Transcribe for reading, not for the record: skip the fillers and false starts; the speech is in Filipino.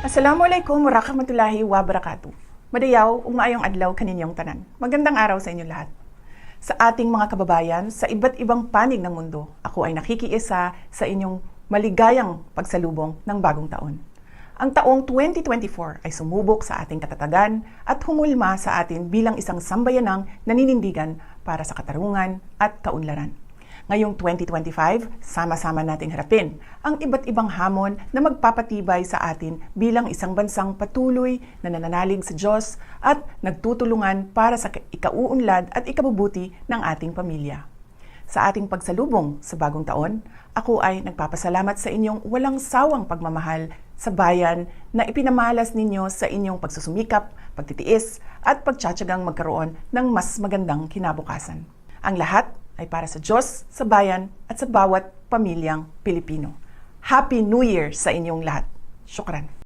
Assalamualaikum warahmatullahi wabarakatuh. Madayaw, maayong adlaw kaninyong tanan. Magandang araw sa inyong lahat. Sa ating mga kababayan, sa iba't ibang panig ng mundo, ako ay nakikiisa sa inyong maligayang pagsalubong ng bagong taon. Ang taong 2024 ay sumubok sa ating katatagan at humulma sa atin bilang isang sambayanang naninindigan para sa katarungan at kaunlaran. Ngayong 2025, sama-sama nating harapin ang iba't ibang hamon na magpapatibay sa atin bilang isang bansang patuloy na nananalig sa Diyos at nagtutulungan para sa ikauunlad at ikabubuti ng ating pamilya. Sa ating pagsalubong sa bagong taon, ako ay nagpapasalamat sa inyong walang sawang pagmamahal sa bayan na ipinamalas ninyo sa inyong pagsusumikap, pagtitiis at pagtsatsagang magkaroon ng mas magandang kinabukasan. Ang lahat ay para sa Diyos, sa bayan at sa bawat pamilyang Pilipino. Happy New Year sa inyong lahat. Syukran.